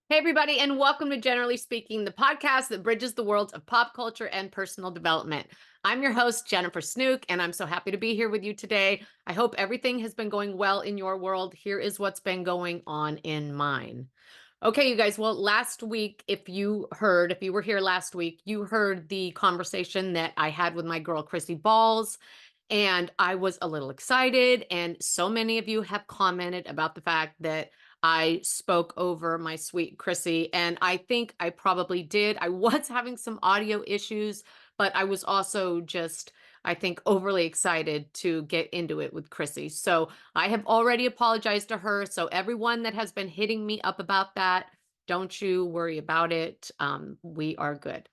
Hey, everybody, and welcome to Generally Speaking, the podcast that bridges the worlds of pop culture and personal development. I'm your host, Jennifer Snook, and I'm so happy to be here with you today. I hope everything has been going well in your world. Here is what's been going on in mine. Okay, you guys. Well, last week, if you were here last week, you heard the conversation that I had with my girl, Christie Balls. And I was a little excited. And so many of you have commented about the fact that I spoke over my sweet Chrissy. And I think I probably did. I was having some audio issues, but I was also just, I think, overly excited to get into it with Chrissy. So I have already apologized to her. So everyone that has been hitting me up about that, don't you worry about it. We are good.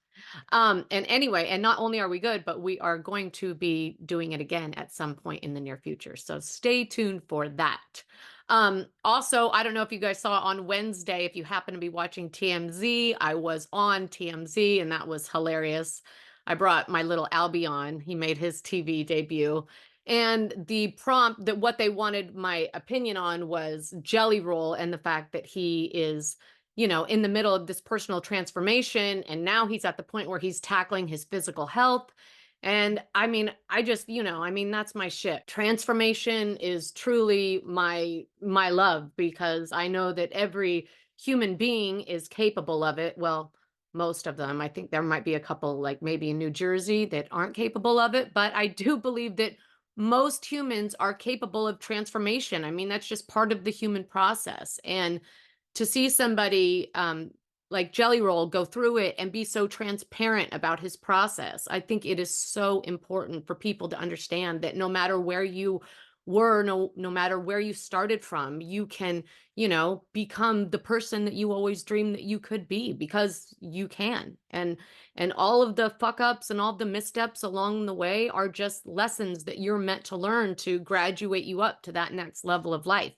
And anyway, and not only are we good, but we are going to be doing it again at some point in the near future. So stay tuned for that. Also, I don't know if you guys saw on Wednesday, if you happen to be watching TMZ, I was on TMZ and that was hilarious. I brought my little Albie on. He made his TV debut. And the prompt that what they wanted my opinion on was Jelly Roll and the fact that he is in the middle of this personal transformation. And now he's at the point where he's tackling his physical health. And I mean, I just, that's my shit. Transformation is truly my love because I know that every human being is capable of it. Well, most of them. I think there might be a couple, like maybe in New Jersey, that aren't capable of it. But I do believe that most humans are capable of transformation. I mean, that's just part of the human process. And to see somebody like Jelly Roll go through it and be so transparent about his process, I think it is so important for people to understand that no matter where you were, no matter where you started from, you can, become the person that you always dreamed that you could be because you can. And all of the fuck ups and all the missteps along the way are just lessons that you're meant to learn to graduate you up to that next level of life.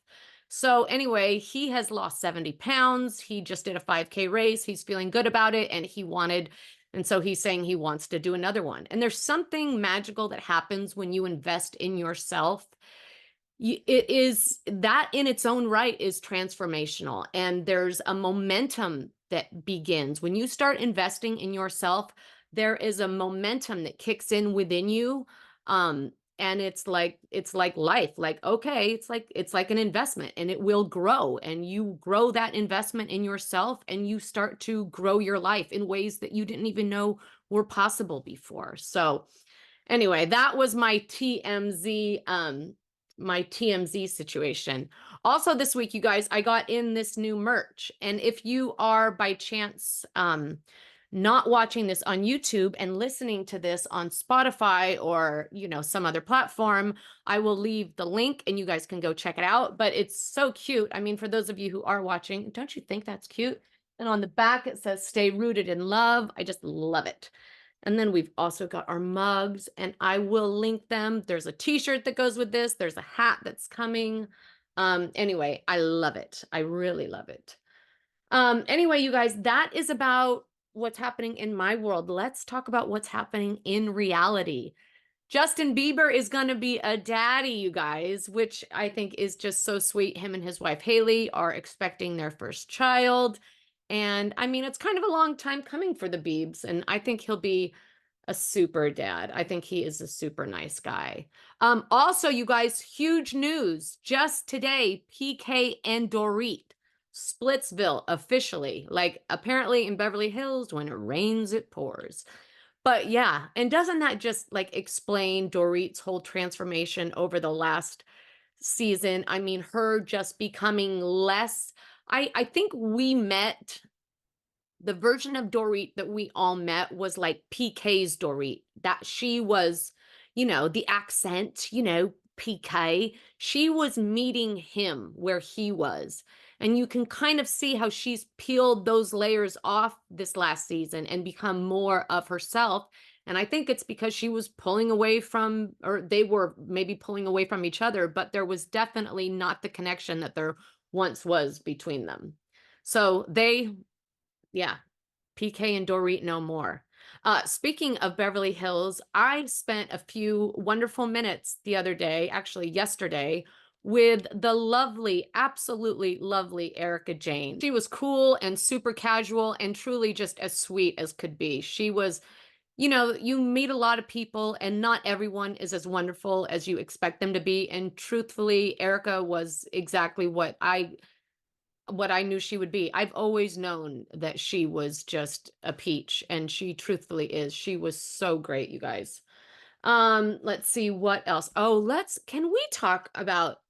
So anyway, he has lost 70 pounds. He just did a 5K race. He's feeling good about it. And so he's saying he wants to do another one. And there's something magical that happens when you invest in yourself. It is that in its own right is transformational. And there's a momentum that begins when you start investing in yourself. There is a momentum that kicks in within you. And it's like life, like, okay, it's like an investment and it will grow, and you grow that investment in yourself and you start to grow your life in ways that you didn't even know were possible before. So anyway, that was my TMZ situation. Also this week, you guys, I got in this new merch. And if you are by chance not watching this on YouTube and listening to this on Spotify or, some other platform, I will leave the link and you guys can go check it out. But it's so cute. I mean, for those of you who are watching, don't you think that's cute? And on the back, it says, "Stay rooted in love." I just love it. And then we've also got our mugs, and I will link them. There's a t-shirt that goes with this. There's a hat that's coming. Anyway, I love it. I really love it. Anyway, you guys, that is about what's happening in my world. Let's talk about what's happening in reality. Justin Bieber is going to be a daddy, you guys, which I think is just so sweet. Him and his wife, Haley, are expecting their first child. And I mean, it's kind of a long time coming for the Biebs, and I think he'll be a super dad. I think he is a super nice guy. Also, you guys, huge news just today, PK and Dorit, Splitsville officially, like apparently in Beverly Hills, when it rains, it pours. But yeah, and doesn't that just like explain Dorit's whole transformation over the last season? I mean, her just becoming less. I think we met the version of Dorit that we all met was like PK's Dorit, that she was, the accent, PK. She was meeting him where he was. And you can kind of see how she's peeled those layers off this last season and become more of herself. And I think it's because she was pulling away from, or they were maybe pulling away from each other, but there was definitely not the connection that there once was between them. So yeah, PK and Dorit no more. Speaking of Beverly Hills, I spent a few wonderful minutes the other day, actually yesterday, with the lovely, absolutely lovely Erika Jayne. She was cool and super casual and truly just as sweet as could be. She was, you know, you meet a lot of people and not everyone is as wonderful as you expect them to be. And truthfully, Erika was exactly what I knew she would be. I've always known that she was just a peach, and she truthfully is. She was so great, you guys. Let's see what else. Oh, can we talk about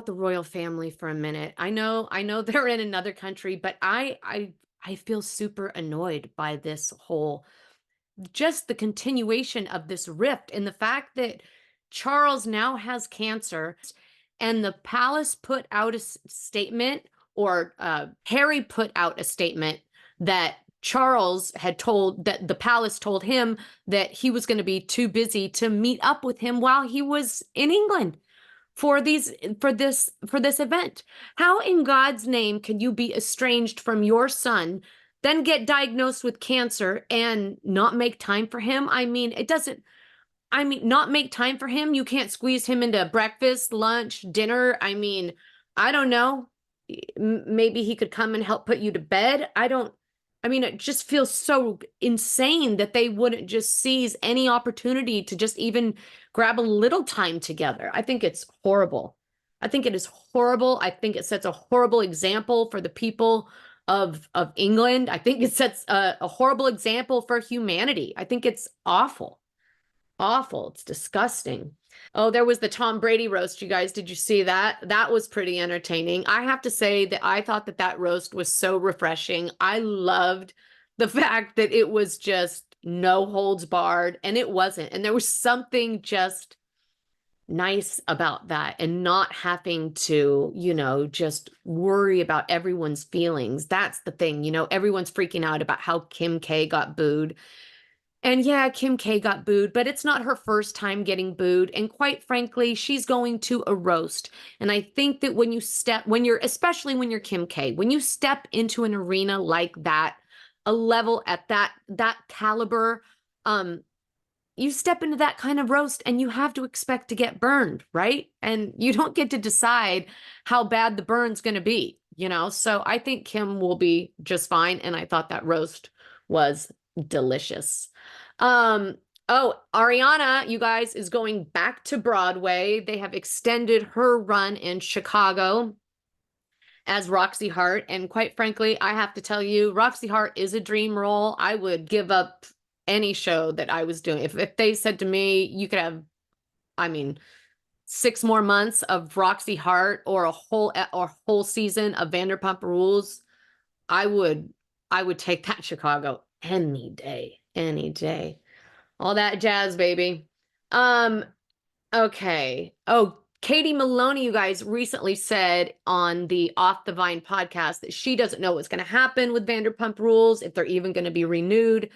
the royal family for a minute? I know they're in another country, but I feel super annoyed by this whole, just the continuation of this rift, and the fact that Charles now has cancer, and the palace put out a statement, or Harry put out a statement that that the palace told him that he was going to be too busy to meet up with him while he was in England for this event. How in God's name can you be estranged from your son, then get diagnosed with cancer and not make time for him? I mean, it doesn't I mean, not make time for him. You can't squeeze him into breakfast, lunch, dinner. I mean, I don't know. Maybe he could come and help put you to bed. I mean, it just feels so insane that they wouldn't just seize any opportunity to just even grab a little time together. I think it's horrible. I think it is horrible. I think it sets a horrible example for the people of England. I think it sets a horrible example for humanity. I think it's awful. Awful. It's disgusting. Oh, there was the Tom Brady roast, you guys. Did you see that? That was pretty entertaining. I have to say that I thought that that roast was so refreshing. I loved the fact that it was just no holds barred, and it wasn't. And there was something just nice about that, and not having to, just worry about everyone's feelings. That's the thing. Everyone's freaking out about how Kim K got booed. And yeah, Kim K got booed, but it's not her first time getting booed. And quite frankly, she's going to a roast. And I think that especially when you're Kim K, when you step into an arena like that, a level at that caliber, you step into that kind of roast and you have to expect to get burned, right? And you don't get to decide how bad the burn's going to be, So I think Kim will be just fine. And I thought that roast was delicious. Oh, Ariana, you guys, is going back to Broadway. They have extended her run in Chicago as Roxy Hart. And quite frankly, I have to tell you, Roxy Hart is a dream role. I would give up any show that I was doing. If they said to me, you could have, 6 more months of Roxy Hart or a whole season of Vanderpump Rules, I would take that Chicago any day, any day. All that jazz, baby. Okay. Oh, Katie Maloney, you guys, recently said on the Off the Vine podcast that she doesn't know what's going to happen with Vanderpump Rules, if they're even going to be renewed.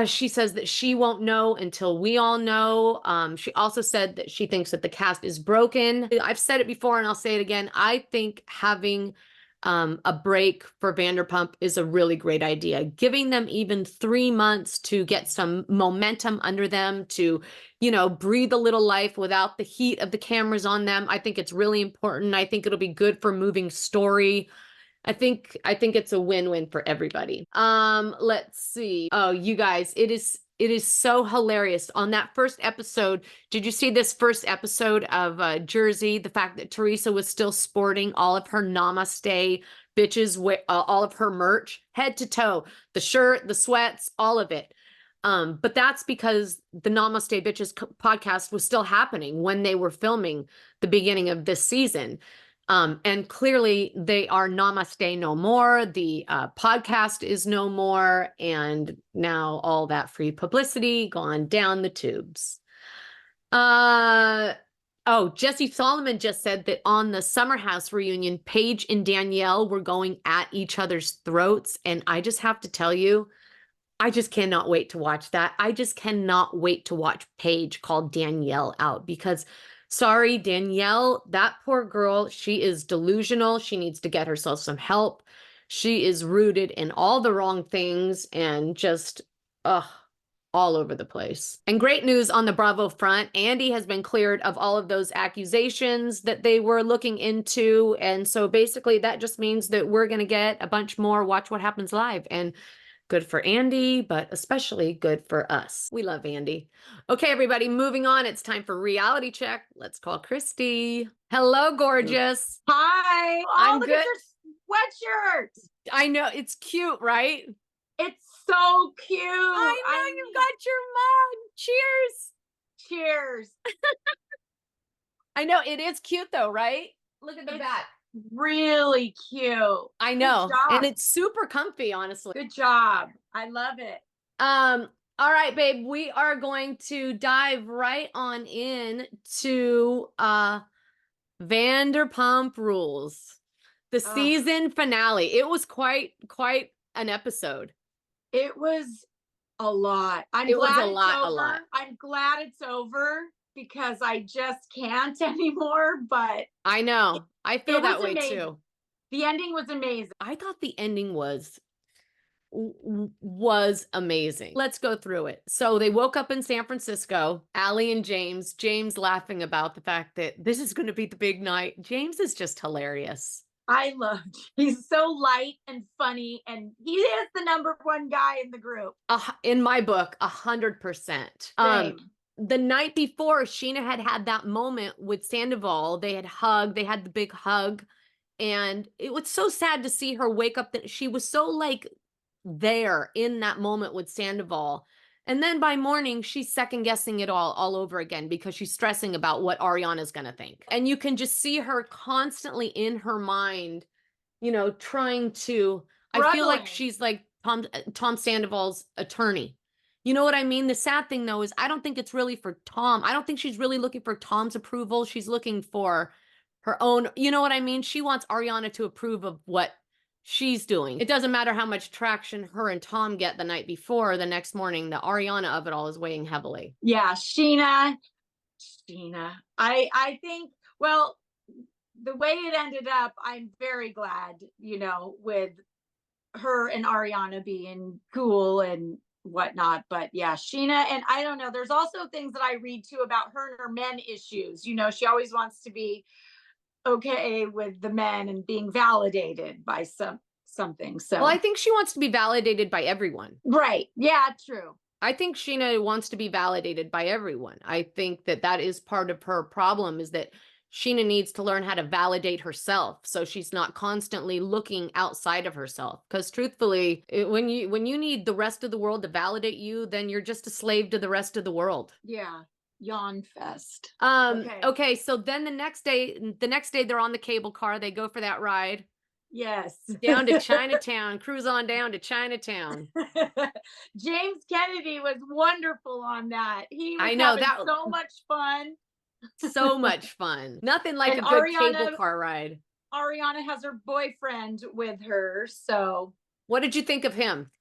She says that she won't know until we all know. She also said that she thinks that the cast is broken. I've said it before and I'll say it again. I think having a break for Vanderpump is a really great idea. Giving them even 3 months to get some momentum under them, to, breathe a little life without the heat of the cameras on them. I think it's really important. I think it'll be good for moving story. I think it's a win-win for everybody. Let's see. Oh, you guys, it is so hilarious. On that first episode, did you see this first episode of Jersey? The fact that Teresa was still sporting all of her Namaste bitches, all of her merch, head to toe, the shirt, the sweats, all of it. But that's because the Namaste Bitches podcast was still happening when they were filming the beginning of this season. And clearly they are Namaste no more. The podcast is no more. And now all that free publicity gone down the tubes. Oh, Jesse Solomon just said that on the Summer House reunion, Paige and Danielle were going at each other's throats. And I just have to tell you, I just cannot wait to watch that. I just cannot wait to watch Paige call Danielle out, because sorry, Danielle, that poor girl, she is delusional. She needs to get herself some help. She is rooted in all the wrong things and just, ugh. all over the place. And great news on the Bravo front. Andy has been cleared of all of those accusations that they were looking into. And so basically that just means that we're going to get a bunch more Watch What Happens Live. And good for Andy, but especially good for us. We love Andy. Okay, everybody, moving on. It's time for reality check. Let's call Christie. Hello, gorgeous. Hi. I'm Look good. at your sweatshirt. I know, it's cute, right? It's so cute. I know, you've got your mug. Cheers. Cheers. I know, it is cute though, right? Look at the back. Really cute. I know. Good job. And it's super comfy, honestly. Good job. I love it. All right, babe, we are going to dive right on in to Vanderpump Rules, the season finale. It was quite an episode. It was a lot. I'm glad it's over because I just can't anymore, but I know. I feel that way too. The ending was amazing. I thought the ending was amazing. Let's go through it. So they woke up in San Francisco, Allie and James laughing about the fact that this is going to be the big night. James is just hilarious. He's so light and funny, and he is the #1 guy in the group. In my book, 100%. The night before, Sheena had that moment with Sandoval. They had hugged, they had the big hug, and it was so sad to see her wake up that she was so like there in that moment with Sandoval. And then by morning, she's second guessing it all over again because she's stressing about what Ariana's going to think. And you can just see her constantly in her mind, trying to, I feel like she's like Tom Sandoval's attorney. You know what I mean? The sad thing though, is I don't think it's really for Tom. I don't think she's really looking for Tom's approval. She's looking for her own, you know what I mean? She wants Ariana to approve of what she's doing. It doesn't matter how much traction her and Tom get the night before. The next morning, the Ariana of it all is weighing heavily. Yeah, Sheena. I think, well, the way it ended up, I'm very glad, with her and Ariana being cool and whatnot. But yeah, Sheena, and I don't know, there's also things that I read too about her and her men issues. She always wants to be okay with the men and being validated by something. So well, I think she wants to be validated by everyone. Right. Yeah, true. I think Sheena wants to be validated by everyone. I think that is part of her problem, is that Sheena needs to learn how to validate herself so she's not constantly looking outside of herself. Because truthfully, when you need the rest of the world to validate you, then you're just a slave to the rest of the world. Yeah. Yawn fest. Okay. So then the next day they're on the cable car. They go for that ride. Yes. Down to Chinatown, cruise on down to Chinatown. James Kennedy was wonderful on that. He was having so much fun. So much fun. Nothing like a good cable car ride. Ariana has her boyfriend with her. So what did you think of him?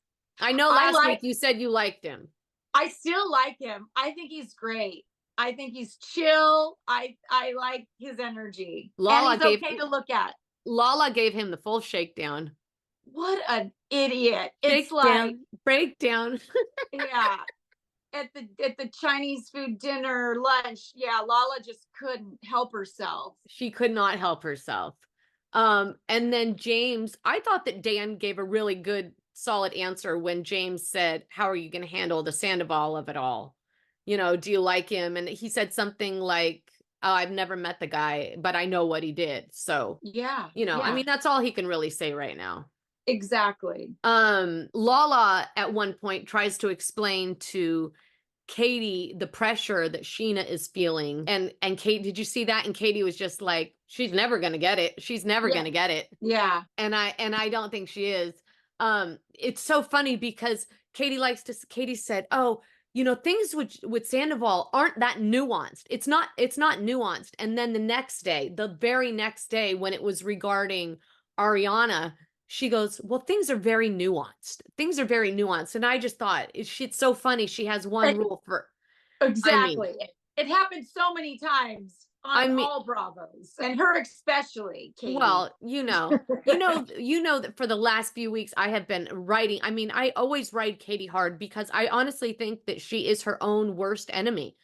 I know last week you said you liked him. I still like him. I think he's great. I think he's chill. I like his energy. Lala and he's okay to look at. Lala gave him the full shakedown. What an idiot. It's like breakdown. Yeah. At the Chinese food dinner, lunch, yeah, Lala just couldn't help herself. She could not help herself. And then James, I thought that Dan gave a really good, solid answer when James said, how are you going to handle the Sandoval of it all? Do you like him? And he said something like, oh, I've never met the guy, but I know what he did. So, yeah, I mean, that's all he can really say right now. Exactly. Lala at one point tries to explain to Katie the pressure that Sheena is feeling. And Kate, did you see that? And Katie was just like, she's never going to get it. She's never going to get it. Yeah. And I don't think she is. It's so funny because Katie said, oh, things with Sandoval aren't that nuanced. It's not nuanced. And then the very next day, when it was regarding Ariana, she goes, well, things are very nuanced. And I just thought it's so funny. She has one rule for. Exactly. It happened so many times. on I mean, all Bravos, and her especially, Katie. well, that for the last few weeks I have been writing. I mean, I always write Katie hard because I honestly think that she is her own worst enemy.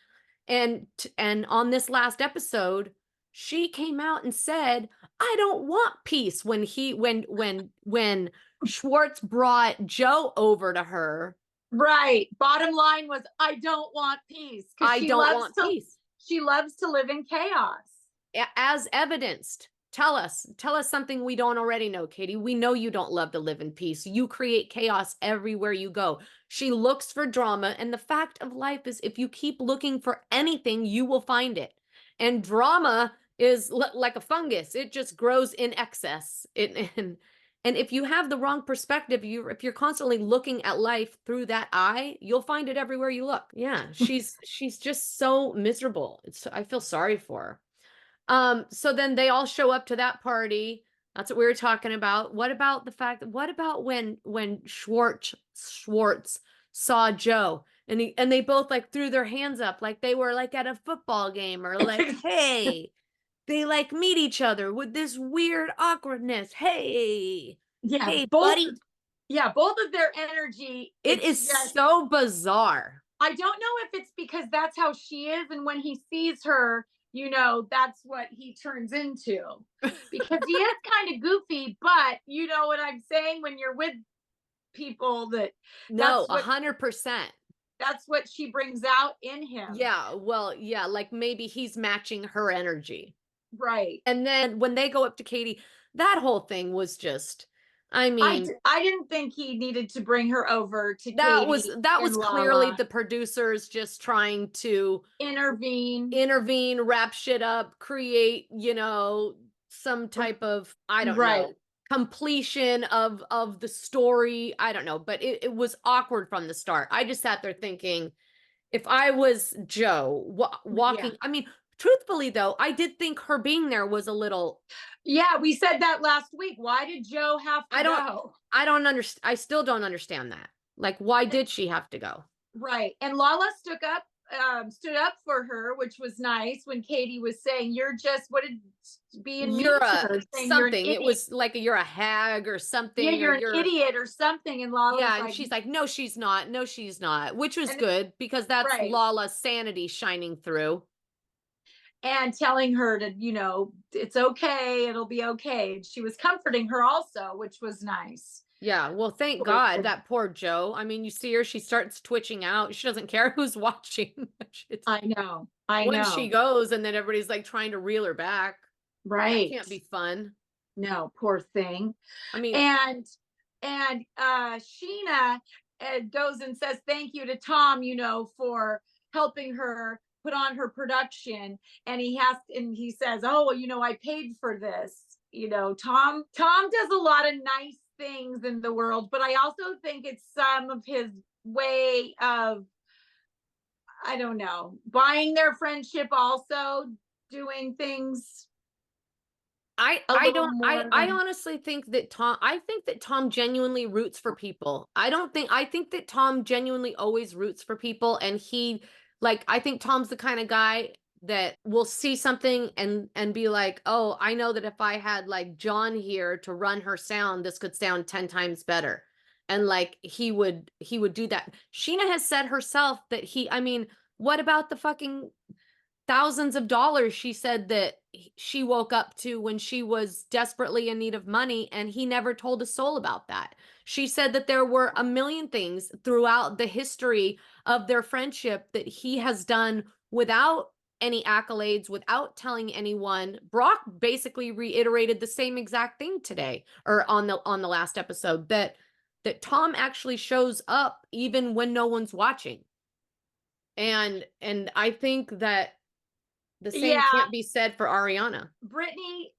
And on this last episode, she came out and said, "I don't want peace." When Schwartz brought Joe over to her, Right. Bottom line was, I don't want peace, because I don't want peace. she loves to live in chaos. As evidenced. Tell us something we don't already know, Katie. We know you don't love to live in peace. You create chaos everywhere you go. She looks for drama, and the fact of life is if you keep looking for anything, you will find it. And drama is like a fungus. It just grows in excess. And if you have the wrong perspective, if you're constantly looking at life through that eye, you'll find it everywhere you look. Yeah, she's just so miserable. I feel sorry for her. So then they all show up to that party. That's what we were talking about. What about when Schwartz saw Joe and they both like threw their hands up like they were like at a football game or like, hey, they like meet each other with this weird awkwardness. Hey, Yeah, hey, both buddy. yeah, both of their energy, It it's is just, so bizarre. I don't know if it's because that's how she is, and when he sees her, that's what he turns into. Because he is kind of goofy, but you know what I'm saying? When you're with people that No, that's a what 100%. that's what she brings out in him. Yeah, well, yeah, like maybe he's matching her energy. Right. And then when they go up to Katie, that whole thing was just, I mean, I didn't think he needed to bring her over to that was Katie that and was clearly Lala, the producers just trying to intervene. intervene, wrap shit up, create, some type of, I don't Right. know, completion of the story. I don't know, but it was awkward from the start. I just sat there thinking, if I was Joe Yeah. walking, I mean, truthfully though, I did think her being there was a little. Yeah, we said that last week. Why did Joe have to I don't go? I don't understand. I still don't understand that. Like, why did she have to go? Right. And Lala stood up for her, which was nice, when Katie was saying, "You're just," what did, being You're mean to a her, saying, "You're an something. It idiot." was like you're a hag or Yeah, something, or you're an you're. idiot or something. And Lala's Yeah, and like, she's like, no, she's not. No, she's not, which was and good because that's right. Lala's sanity shining through. And telling her to, it's okay, it'll be okay. And she was comforting her also, which was nice. Yeah, well, thank God that poor Joe. I mean, you see her, she starts twitching out. She doesn't care who's watching. I know. I When she know. goes, and then everybody's like trying to reel her back. That Right. can't be fun. No, poor thing. I mean, And Sheena goes and says thank you to Tom, for helping her put on her production. And he says, "Oh, well, I paid for this." Tom does a lot of nice things in the world, but I also think it's some of his way of, I don't know, buying their friendship, also doing things a I little don't more I than, honestly think that Tom genuinely roots for people. I think that Tom genuinely always roots for people, and I think Tom's the kind of guy that will see something and be like, "Oh, I know that if I had like John here to run her sound, this could sound 10 times better." And like he would do that. Sheena has said herself that I mean, what about the fucking thousands of dollars she said that she woke up to when she was desperately in need of money, and he never told a soul about that. She said that there were a million things throughout the history of their friendship that he has done without any accolades, without telling anyone. Brock basically reiterated the same exact thing today, or on the last episode, that Tom actually shows up even when no one's watching. And I think that the same yeah. can't be said for Ariana. Brittany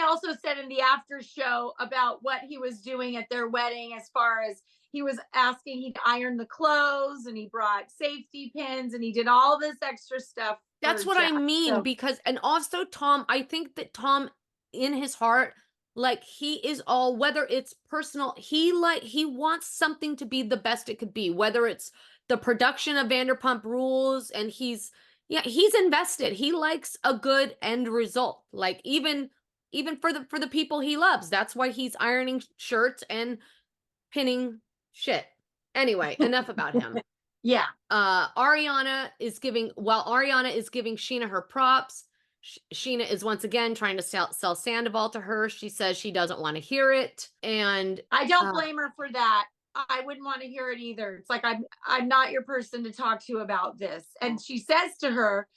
also said in the after show about what he was doing at their wedding, as far as he was asking, he'd iron the clothes, and he brought safety pins, and he did all this extra stuff. That's what I Jack. mean, So, because, and also Tom, I think that Tom in his heart, like he is all, whether it's personal, he wants something to be the best it could be, whether it's the production of Vanderpump Rules, and he's, Yeah, he's invested. He likes a good end result. Like even for the people he loves. That's why he's ironing shirts and pinning shit. Anyway, enough about him. Yeah. Ariana is giving Sheena her props, Sheena is once again trying to sell Sandoval to her. She says she doesn't want to hear it. And I don't blame her for that. I wouldn't want to hear it either. It's like I'm not your person to talk to about this. And she says to her,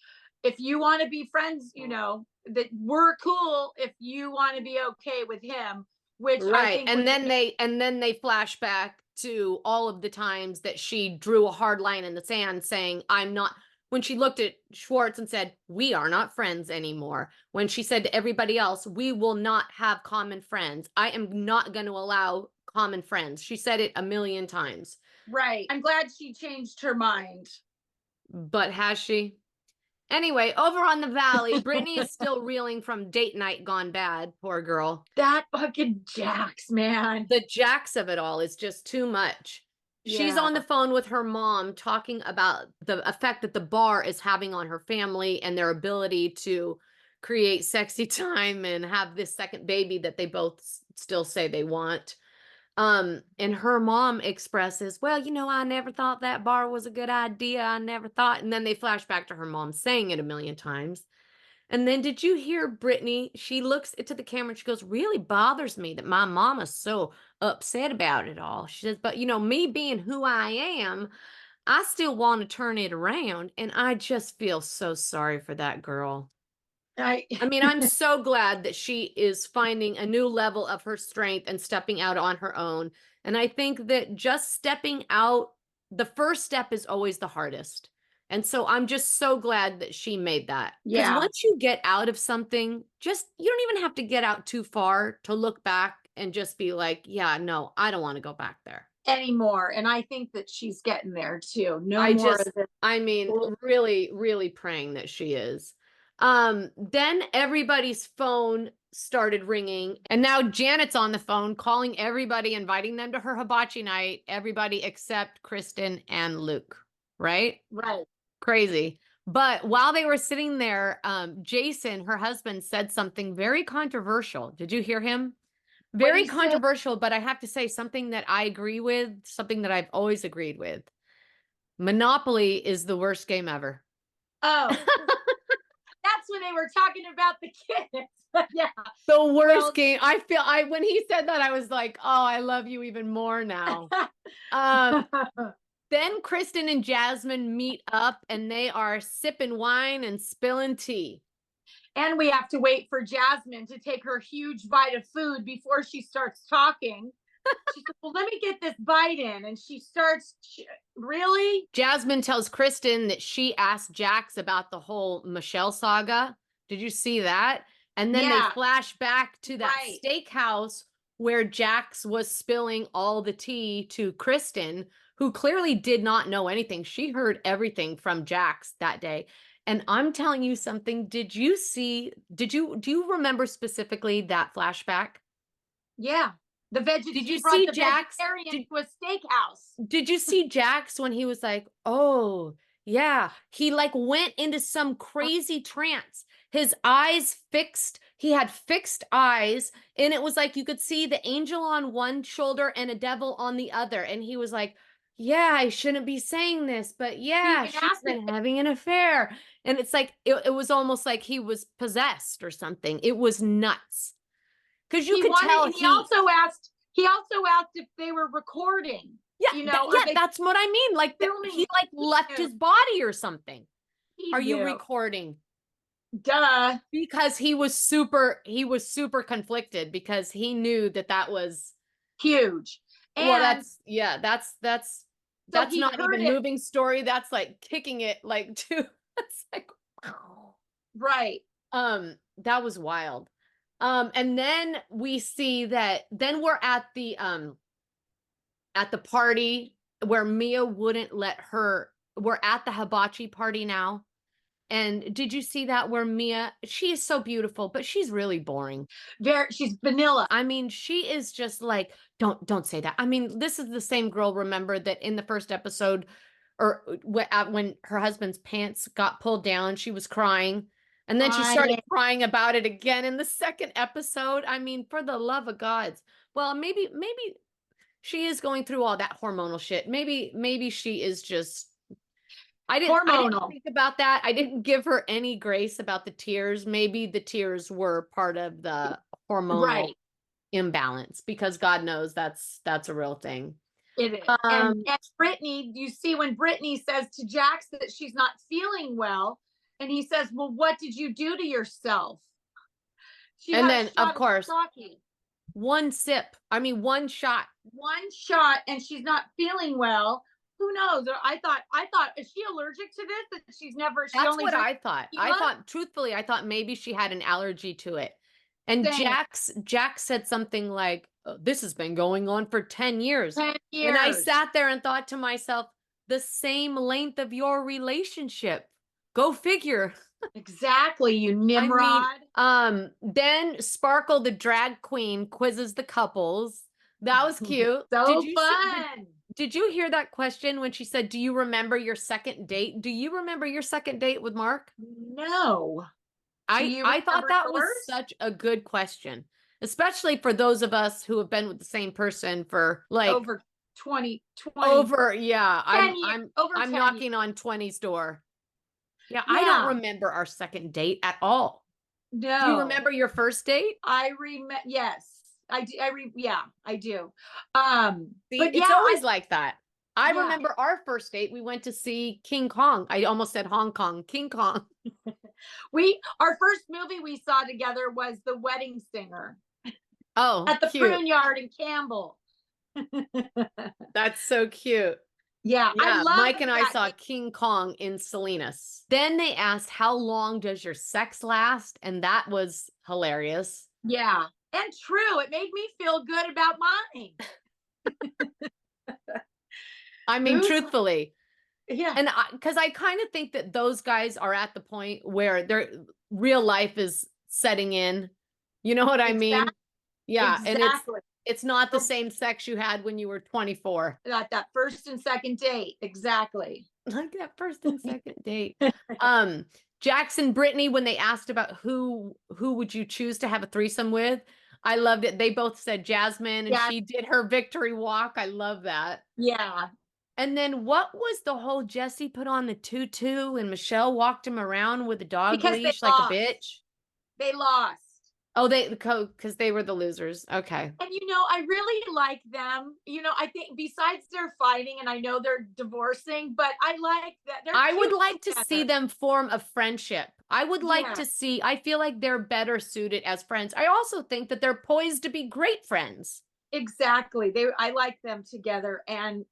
if you want to be friends, that we're cool if you want to be okay with him, which I right. think And then they flash back to all of the times that she drew a hard line in the sand saying, I'm not, when she looked at Schwartz and said, we are not friends anymore. When she said to everybody else, we will not have common friends. I am not going to allow common friends. She said it a million times. right. I'm glad she changed her mind. But has she? Anyway, over on the valley, Brittany is still reeling from date night gone bad. Poor girl. That fucking Jax, man. The Jax of it all is just too much. She's on the phone with her mom talking about the effect that the bar is having on her family and their ability to create sexy time and have this second baby that they both still say they want. And her mom expresses, well, I never thought that bar was a good idea. I never thought. And then they flash back to her mom saying it a million times. And then did you hear Brittany? She looks into the camera and she goes, really bothers me that my mama's so upset about it all. She says, but me being who I am, I still want to turn it around. And I just feel so sorry for that girl. I I mean, I'm so glad that she is finding a new level of her strength and stepping out on her own. And I think that just stepping out, the first step is always the hardest. And so I'm just so glad that she made that. Because yeah. once you get out of something, you don't even have to get out too far to look back and just be like, yeah, no, I don't want to go back there. Anymore. And I think that she's getting there too. No more of this. I mean, really, really praying that she is. Then everybody's phone started ringing, and now Janet's on the phone calling everybody, inviting them to her hibachi night, everybody except Kristen and Luke, right? Right. Crazy. But while they were sitting there, Jason, her husband, said something very controversial. Did you hear him? Very controversial, but I have to say something that I agree with, something that I've always agreed with. Monopoly is the worst game ever. Oh, that's when they were talking about the kids. Yeah. The worst game. When he said that, I was like, oh, I love you even more now. Then Kristen and Jasmine meet up and they are sipping wine and spilling tea. And we have to wait for Jasmine to take her huge bite of food before she starts talking. She said, well, let me get this bite in. And she starts, really? Jasmine tells Kristen that she asked Jax about the whole Michelle saga. Did you see that? And then they flash back to that steakhouse where Jax was spilling all the tea to Kristen, who clearly did not know anything. She heard everything from Jax that day. And I'm telling you something. Do you remember specifically that flashback? Yeah. Did you see Jax to a steakhouse? Did you see Jax when he was like, oh, yeah, he like went into some crazy trance. His eyes fixed, he had fixed eyes, and it was like you could see the angel on one shoulder and a devil on the other. And he was like, yeah, I shouldn't be saying this, but yeah, she's been having an affair. And it's like, it was almost like he was possessed or something. It was nuts. Because you could tell he also asked if they were recording. Yeah, that's what I mean. Like he like left his body or something. Are you recording? Duh. Because he was super conflicted because he knew that was huge. And well, that's not even moving story. That's like kicking it like to it's like right. That was wild. And then we see that then we're at the party where Mia wouldn't let her, we're at the hibachi party now. And did you see that where Mia, she is so beautiful, but she's really boring. She's vanilla. I mean, she is just like, don't say that. I mean, this is the same girl, remember, that in the first episode or when her husband's pants got pulled down, she was crying. And then she started Crying. crying about it again in the second episode. I mean, for the love of gods. Well, maybe she is going through all that hormonal shit. Maybe she is just I didn't Hormonal. think about that. I didn't give her any grace about the tears. Maybe the tears were part of the hormonal Right. imbalance because God knows that's a real thing. It is. Um, And Brittany, you see when Brittany says to Jax that she's not feeling well, and he says, "Well, what did you do to yourself?" She and had a then of shot of course, sake. one sip. I mean, one shot. One shot, and she's not feeling well. Who knows? I thought, is she allergic to this? That she That's only what drinks I thought. tequila? Truthfully, I thought maybe she had an allergy to it. And Same. Jax said something like, "Oh, this has been going on for 10 years." 10 And I years. sat there and thought to myself, the same length of your relationship. Go figure. Exactly, you I mean, Nimrod. then Sparkle the drag queen quizzes the couples. That was cute. So fun. Did you hear that question when she said, "Do you remember your second date?" Do you remember your second date with Mark? No. Do you I thought remember that was yours? such a good question, especially for those of us who have been with the same person for like Over 20, over, yeah, 10 years, over I'm 10 years. knocking on 20's door. Yeah, I don't Yeah. remember our second date at all. Do you No. remember your first date? I remember. Yes. I do. Yeah, I do. See, But yeah, it's always like that. I yeah. remember our first date, we went to see King Kong. I almost said Hong Kong, King Kong. Our first movie we saw together was The Wedding Singer Oh, at the cute. Prune Yard in Campbell. That's so cute. Yeah, I Yeah, love Mike and I that. saw King Kong in Salinas. Then they asked, "How long does your sex last?" And that was hilarious. Yeah, and true. It made me feel good about mine. I mean, Who's truthfully. yeah, And because I kind of think that those guys are at the point where their real life is setting in. You know what I mean? exactly, Yeah, and exactly. it's not the same sex you had when you were 24. That first and second date, exactly. Like that first and second date. Um, Jackson, Brittany, when they asked about who would you choose to have a threesome with, I loved it. They both said Jasmine, and Yeah, she did her victory walk. I love that. yeah. And then what was the whole Jesse put on the tutu and Michelle walked him around with a dog Because they leash like a lost. bitch? They lost. Oh, because they were the losers. Okay. And I really like them. I think besides their fighting, and I know they're divorcing, but I like that they're I would cute like to see together. them form a friendship. I would like Yeah, to see, I feel like they're better suited as friends. I also think that they're poised to be great friends. exactly. I like them together. And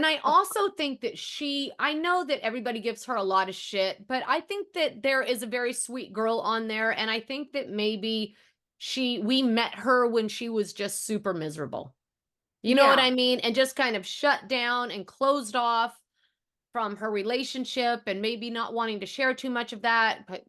I also think that I know that everybody gives her a lot of shit, but I think that there is a very sweet girl on there. And I think that maybe we met her when she was just super miserable. You know what yeah. I mean? And just kind of shut down and closed off from her relationship and maybe not wanting to share too much of that. But,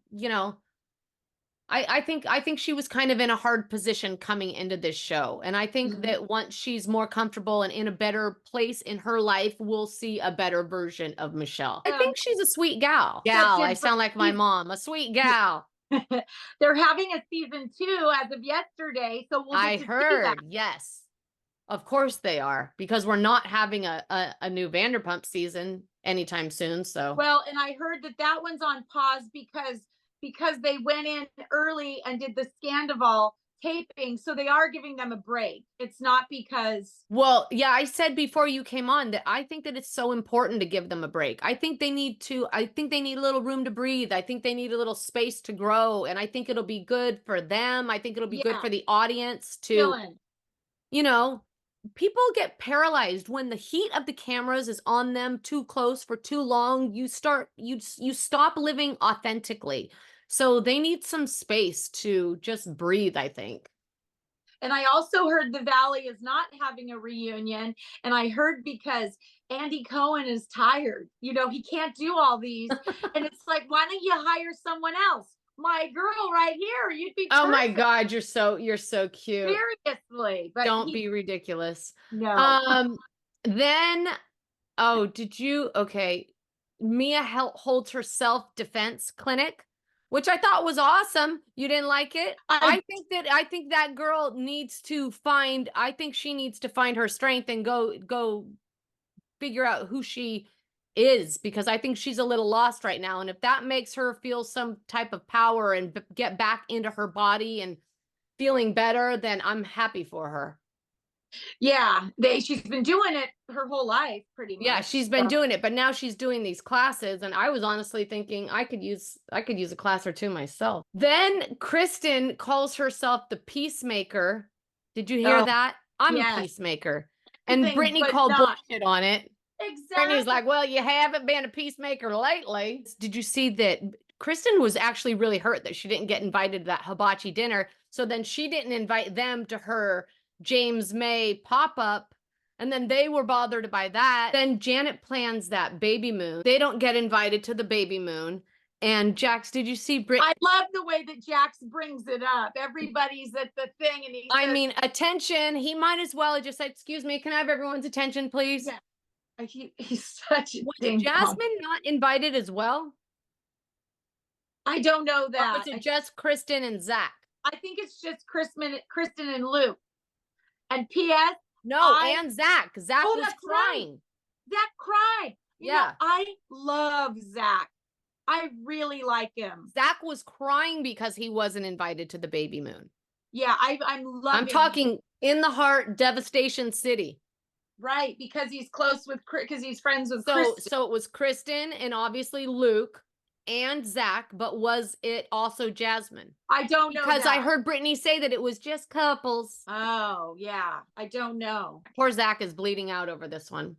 I think she was kind of in a hard position coming into this show. And I think Mhm. that once she's more comfortable and in a better place in her life, we'll see a better version of Michelle. I think she's a sweet gal. That's Gal, I it for sound like my mom, a sweet gal. they're having a season 2 as of yesterday, so we'll get I to see that. heard, yes. Of course they are, because we're not having a new Vanderpump season anytime soon. So Well, and I heard that one's on pause because they went in early and did the Scandival taping, so they are giving them a break. It's not because well, yeah, I said before you came on that I think that it's so important to give them a break. I think they need a little room to breathe. I think they need a little space to grow. And I think it'll be good for them. I think it'll be good yeah, for the audience to, chilling. you know, people get paralyzed when the heat of the cameras is on them too close for too long. You stop living authentically. So they need some space to just breathe, I think. And I also heard the Valley is not having a reunion. And I heard because Andy Cohen is tired. He can't do all these. And it's like, why don't you hire someone else? My girl right here, you'd be Oh my perfect. God, you're so cute. Seriously. But Don't be ridiculous. no. Um, then Oh, okay. Mia holds her self-defense clinic, which I thought was awesome. You didn't like it? I I think that girl needs to find, I think she needs to find her strength and go figure out who she is, because I think she's a little lost right now. And if that makes her feel some type of power and get back into her body and feeling better, then I'm happy for her. Yeah, she's been doing it her whole life pretty Yeah, much. she's been So doing it, but now she's doing these classes, and I was honestly thinking I could use a class or two myself. Then Kristen calls herself the peacemaker. Did you hear oh, that? I'm a yes, peacemaker. And anything Brittany but called not. bullshit on it. Brittany's Exactly. like, "Well, you haven't been a peacemaker lately." Did you see that Kristen was actually really hurt that she didn't get invited to that hibachi dinner? So then she didn't invite them to her James May pop-up, and then they were bothered by that. Then Janet plans that baby moon. They don't get invited to the baby moon. And Jax, did you see I love the way that Jax brings it up. Everybody's at the thing and he I says, mean, attention. He might as well have just said, "Excuse me, can I have everyone's attention, please?" yeah, he's such a Was ding dong. Jasmine not invited as well? I don't know Or was that. it just Kristen and Zach? I think it's just Kristen and Luke. And P.S. No, I and Zach. Zach oh was that's right. crying. Zach cried. Yeah. I love Zach. I really like him. Zach was crying because he wasn't invited to the baby moon. Yeah, I'm loving. I'm talking in the heart, Devastation City. Right, because he's close with because he's friends with So Christie. so it was Kristen and obviously Luke and Zach, but was it also Jasmine? I don't know Because I that. heard Brittany say that it was just couples. Oh, yeah. I don't know. Poor Zach is bleeding out over this one.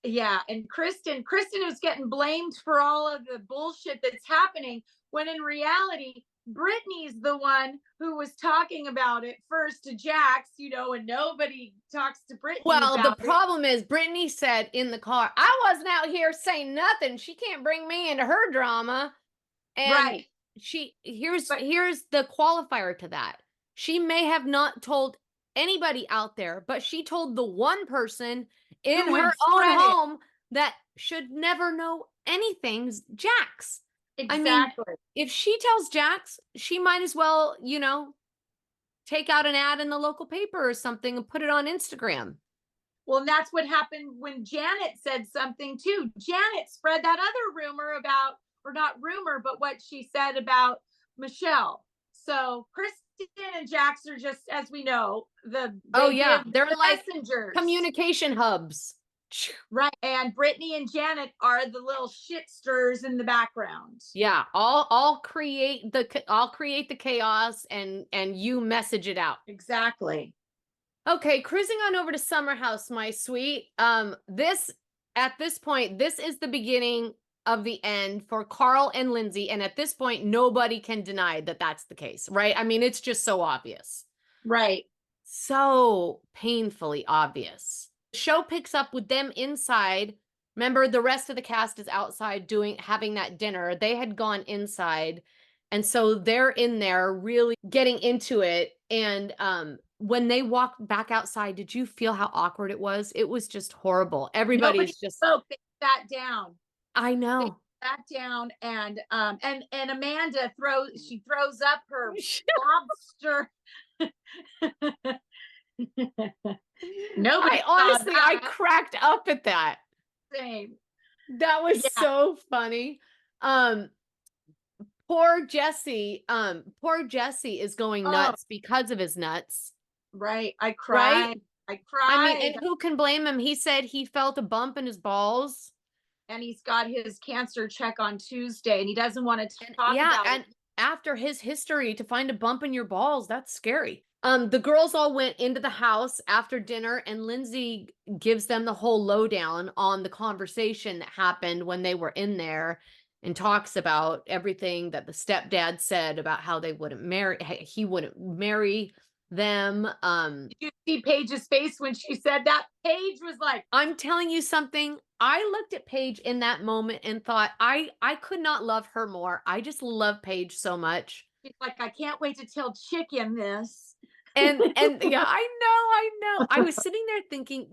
Yeah, and Kristen is getting blamed for all of the bullshit that's happening when in reality Brittany's the one who was talking about it first to Jax, and nobody talks to Brittany Well, the about it. problem is Brittany said in the car, "I wasn't out here saying nothing. She can't bring me into her drama." And Right. here's But the qualifier to that. She may have not told anybody out there, but she told the one person in who would her own spread it? home that should never know anything's Jax. I mean, Exactly. if she tells Jax, she might as well, take out an ad in the local paper or something and put it on Instagram. Well, and that's what happened when Janet said something too. Janet spread that other rumor about, or not rumor, but what she said about Michelle. So Kristen and Jax are just, as we know, they're They're like messengers. communication hubs. Right. And Brittany and Janet are the little shit stirrers in the background. Yeah, I'll create the chaos and you message it out. Exactly. Okay, cruising on over to Summer House, my sweet. This at this point, this is the beginning of the end for Carl and Lindsay, and at this point, nobody can deny that that's the case, right? I mean, it's just so obvious. Right. So painfully obvious. The show picks up with them inside. Remember, the rest of the cast is outside having that dinner. They had gone inside. And so they're in there really getting into it. And when they walked back outside, did you feel how awkward it was? It was just horrible. Everybody's Nobody spoke. They sat down. I know. They sat down and Amanda throws up her lobster. Nobody I cracked up at that. Same. That was so funny. Poor Jesse is going nuts because of his nuts. Right. I cried. Right? I cried. I mean, and who can blame him? He said he felt a bump in his balls. And he's got his cancer check on Tuesday and he doesn't want to talk about and it. After his history, to find a bump in your balls, that's scary. The girls all went into the house after dinner, and Lindsay gives them the whole lowdown on the conversation that happened when they were in there, and talks about everything that the stepdad said about how he wouldn't marry them. Did you see Paige's face when she said that? Paige was like, I'm telling you something. I looked at Paige in that moment and thought, I could not love her more. I just love Paige so much. She's like, I can't wait to tell Chicken this. And yeah, I know. I was sitting there thinking,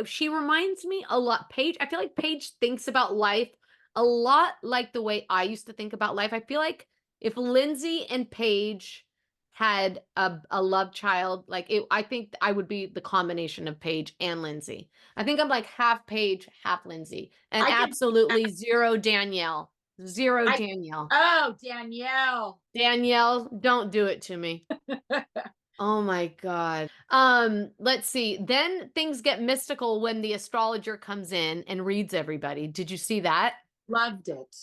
she reminds me a lot. Paige, I feel like Paige thinks about life a lot like the way I used to think about life. I feel like if Lindsay and Paige had a love child, I think I would be the combination of Paige and Lindsay. I think I'm like half Paige, half Lindsay, and I could absolutely zero Danielle. Zero I Danielle. oh, Danielle. Danielle, don't do it to me. Oh my God. Let's see. Then things get mystical when the astrologer comes in and reads everybody. Did you see that? Loved it.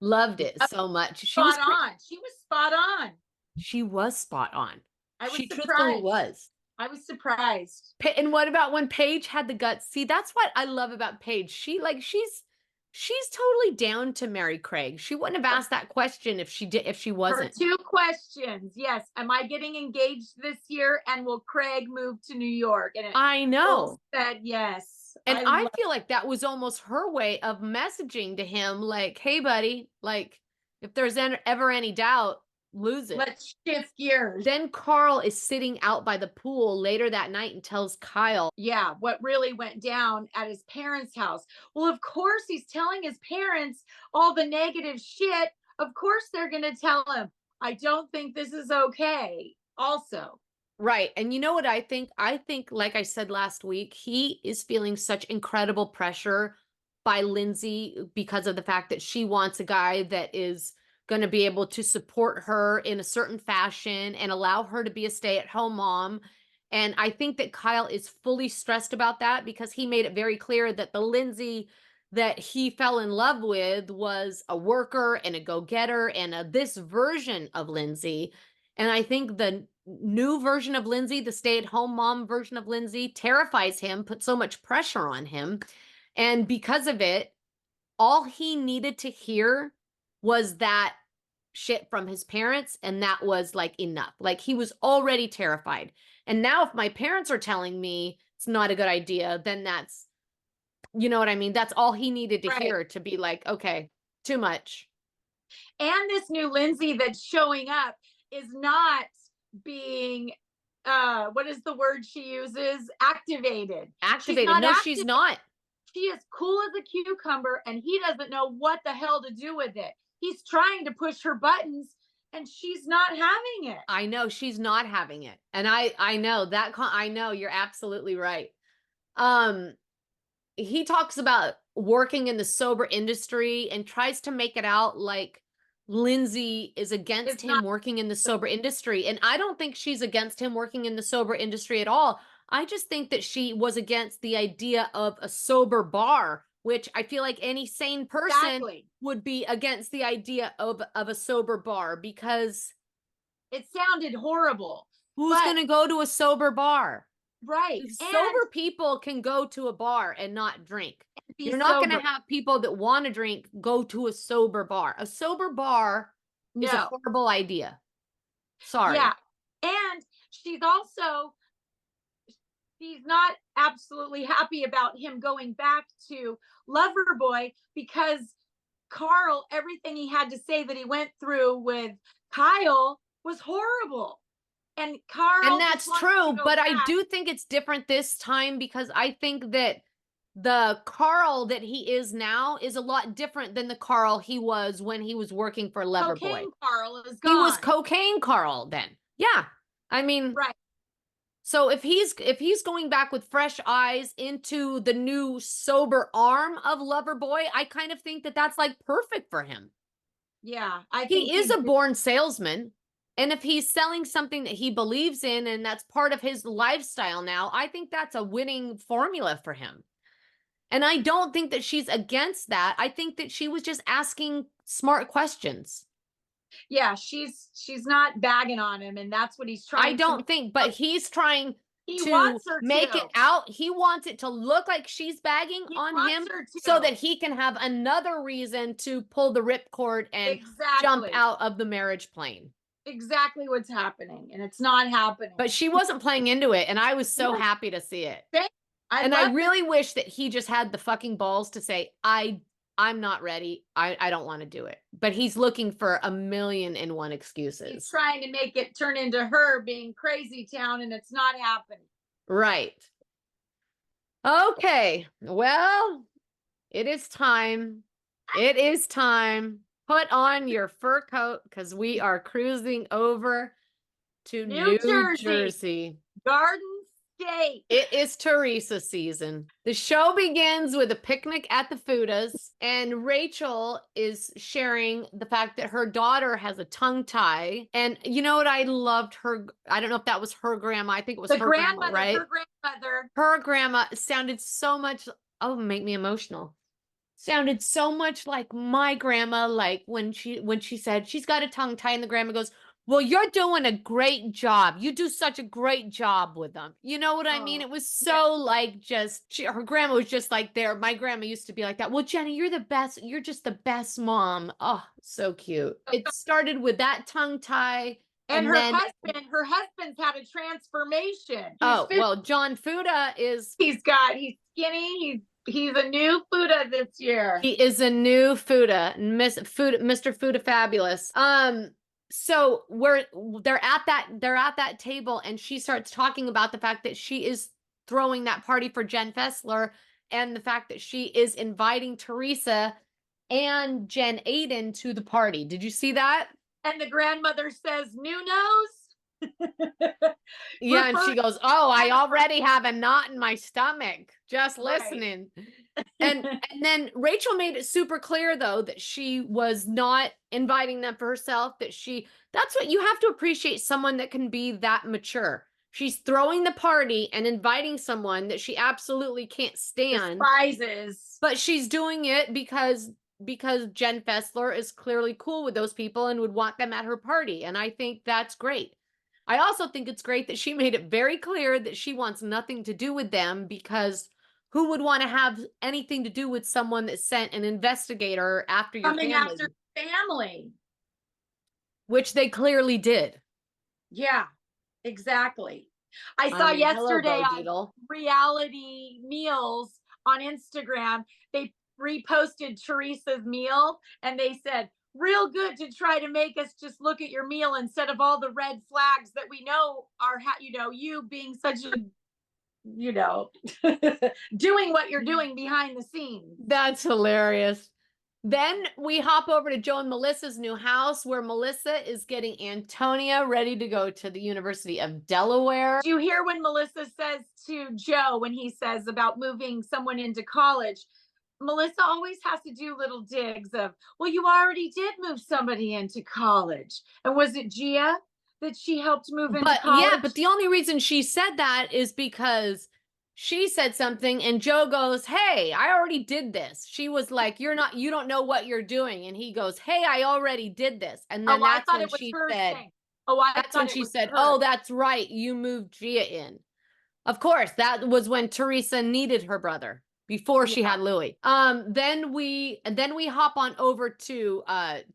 Loved it so much. Spot on. She was spot on. She was spot on. I was She truthfully surprised. was. I was surprised. And what about when Paige had the guts? See, that's what I love about Paige. She's totally down to marry Craig. She wouldn't have asked that question if she Her wasn't. 2 questions. Yes. Am I getting engaged this year? And will Craig move to New York? And I know. said yes. And I feel like that was almost her way of messaging to him, like, hey, buddy, like, if there's ever any doubt, lose it. Let's shift gears. Then Carl is sitting out by the pool later that night and tells Kyle. Yeah, what really went down at his parents' house. Well, of course, he's telling his parents all the negative shit. Of course, they're going to tell him, I don't think this is okay. Also. Right. And you know what I think? I think, like I said last week, he is feeling such incredible pressure by Lindsay because of the fact that she wants a guy that is going to be able to support her in a certain fashion and allow her to be a stay-at-home mom. And I think that Kyle is fully stressed about that because he made it very clear that the Lindsay that he fell in love with was a worker and a go-getter and this version of Lindsay. And I think the new version of Lindsay, the stay-at-home mom version of Lindsay, terrifies him, puts so much pressure on him. And because of it, all he needed to hear was that shit from his parents, and that was like enough. Like he was already terrified. And now if my parents are telling me it's not a good idea, then that's, you know what I mean? That's all he needed to hear to be like, okay, too much. And this new Lindsay that's showing up is not being what is the word she uses? Activated. No, she's not. She is cool as a cucumber and he doesn't know what the hell to do with it. He's trying to push her buttons and she's not having it. I know she's not having it. And I know that I know you're absolutely right. He talks about working in the sober industry and tries to make it out like Lindsay is against him working in the sober industry. And I don't think she's against him working in the sober industry at all. I just think that she was against the idea of a sober bar, which I feel like any sane person would be against the idea of a sober bar because it sounded horrible. Who's going to go to a sober bar? Right. Sober people can go to a bar and not drink. You're not going to have people that want to drink go to a sober bar. A sober bar is a horrible idea. Sorry. Yeah. And she's not absolutely happy about him going back to Loverboy because Carl, everything he had to say that he went through with Kyle was horrible. And Carl, and that's true, but I do think it's different this time because I think that the Carl that he is now is a lot different than the Carl he was when he was working for Loverboy. Cocaine Carl is gone. He was cocaine Carl then. Yeah. I mean, right. So if he's going back with fresh eyes into the new sober arm of Loverboy, I kind of think that that's like perfect for him. Yeah, he is a born salesman. And if he's selling something that he believes in and that's part of his lifestyle now, I think that's a winning formula for him. And I don't think that she's against that. I think that she was just asking smart questions. Yeah, she's not bagging on him, and that's what he's trying. I don't think, but he's trying to wants her make it out. He wants it to look like she's bagging on him so that he can have another reason to pull the ripcord and jump out of the marriage plane. Exactly what's happening, and it's not happening. But she wasn't playing into it, and I was so happy to see it. I really wish that he just had the fucking balls to say, I'm not ready. I don't want to do it. But he's looking for 1,000,001 excuses. He's trying to make it turn into her being crazy town, and it's not happening. Right. Okay, well, it is time. It is time. Put on your fur coat because we are cruising over to New New Jersey, Jersey. Garden State. It is Teresa season. The show begins with a picnic at the Fudas, and Rachel is sharing the fact that her daughter has a tongue tie. And you know what? I loved her. I don't know if that was her grandma. I think it was The her grandma, grandmother, right? her grandmother. Her grandma sounded so much, oh, make me emotional. Sounded so much like my grandma, like when she said she's got a tongue tie, and the grandma goes, "Well, you're doing a great job. You do such a great job with them." You know what I mean? Oh, It was yeah. so like her grandma was just like there. My grandma used to be like that. Well, Jenny, you're the best. You're just the best mom. Oh, so cute. It started with that tongue tie, And and then her husband's had a transformation. He's oh 50. well, John Fuda is He's skinny. He's a new Buddha this year. he is a new Fuda, Mr. Fuda Fabulous. So they're at that table, and she starts talking about the fact that she is throwing that party for Jen Fessler, and the fact that she is inviting Teresa and Jen Aiden to the party. Did you see that? And the grandmother says, "New nose." Yeah, and Refer she goes, "Oh, I already have a knot in my stomach just right. listening." And then Rachel made it super clear though that she was not inviting them for herself, that's what you have to appreciate, someone that can be that mature. She's throwing the party and inviting someone that she absolutely can't stand, Despises. but she's doing it because Jen Fessler is clearly cool with those people and would want them at her party, and I think that's great. I also think it's great that she made it very clear that she wants nothing to do with them, because who would want to have anything to do with someone that sent an investigator after your Coming family, after family. which they clearly did. Yeah, exactly. I I saw mean, hello, yesterday Bo on Dietl. Reality Meals on Instagram, they reposted Teresa's meal and they said, "Real good to try to make us just look at your meal instead of all the red flags that we know are, you being such a, you know, doing what you're doing behind the scenes." That's hilarious. Then we hop over to Joe and Melissa's new house, where Melissa is getting Antonia ready to go to the University of Delaware. Do you hear when Melissa says to Joe, when he says about moving someone into college? Melissa always has to do little digs of, "Well, you already did move somebody into college." And was it Gia that she helped move into But yeah, college? but the only reason she said that is because she said something and Joe goes, "Hey, I already did this." She was like, you don't know what you're doing." And he goes, "Hey, I already did this." And then Oh, I thought it was her saying. Oh, I that's when thought it she was said, her. "Oh, that's right. You moved Gia in." Of course, that was when Teresa needed her brother before she Yeah. had Louis. Then we hop on over to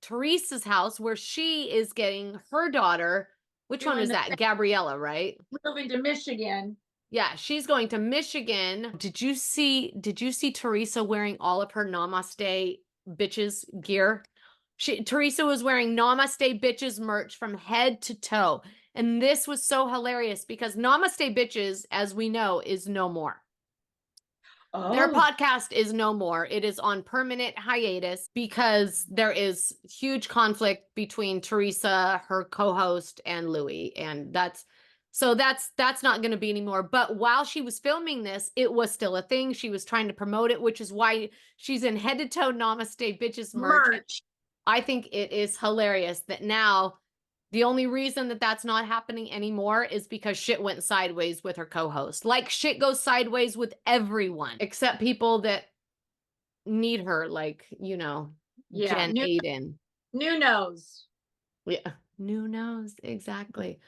Teresa's house, where she is getting her daughter. Which one Doing is the that? Gabriella, right? moving to Michigan. Yeah, she's going to Michigan. Did you see Teresa wearing all of her Namaste bitches gear? Teresa was wearing Namaste bitches merch from head to toe. And this was so hilarious because Namaste bitches, as we know, is no more. Their Oh, podcast is no more. It is on permanent hiatus because there is huge conflict between Teresa, her co-host, and Louis, and that's not going to be anymore. But while she was filming this, it was still a thing. She was trying to promote it, which is why she's in head to toe Namaste bitches merch. merch. I think it is hilarious that now the only reason that that's not happening anymore is because shit went sideways with her co-host. Like shit goes sideways with everyone except people that need her, like, Yeah, Jen Aiden. new nose. Yeah. Who knows? Exactly.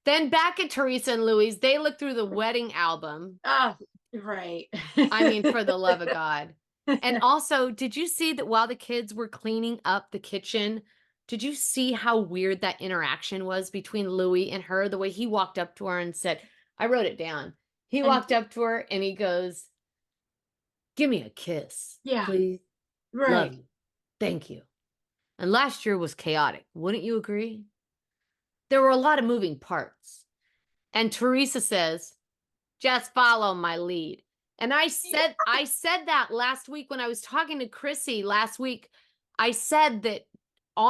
Then back at Teresa and Louis, they look through the wedding album. Oh, right. I mean, for the love of God. And also, did you see that while the kids were cleaning up the kitchen, did you see how weird that interaction was between Louis and her? The way he walked up to her and said, I wrote it down. He And walked up to her and he goes, "Give me a kiss, yeah, please. Love right. you. Thank you." And last year was chaotic. Wouldn't you agree? There were a lot of moving parts. And Teresa says, "Just follow my lead." And I said that last week when I was talking to Chrissy last week. I said that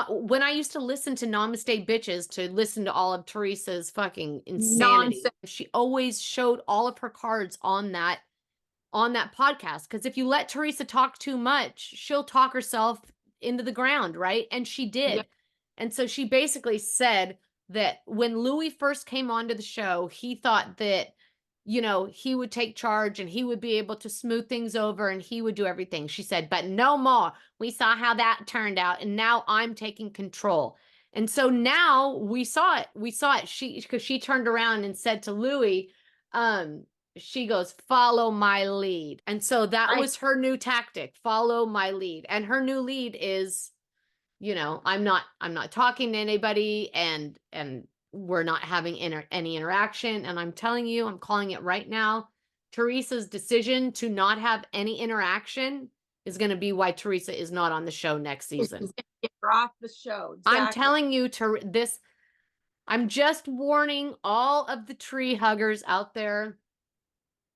when I used to listen to Namaste Bitches, to listen to all of Teresa's fucking insanity, Nonsense. she always showed all of her cards on that podcast. Because if you let Teresa talk too much, she'll talk herself into the ground, right? And she did. Yeah. And so she basically said that when Louis first came onto the show, he thought that, you know, he would take charge and he would be able to smooth things over and he would do everything. She said, but no more. We saw how that turned out. And now I'm taking control. And so now we saw it. Because she turned around and said to Louis, she goes, follow my lead. And so that was her new tactic, follow my lead. And her new lead is, you know, I'm not talking to anybody, and we're not having any interaction. And I'm telling you, I'm calling it right now. Teresa's decision to not have any interaction is going to be why Teresa is not on the show next season. Get her off the show. Exactly. I'm telling you, I'm just warning all of the tree huggers out there.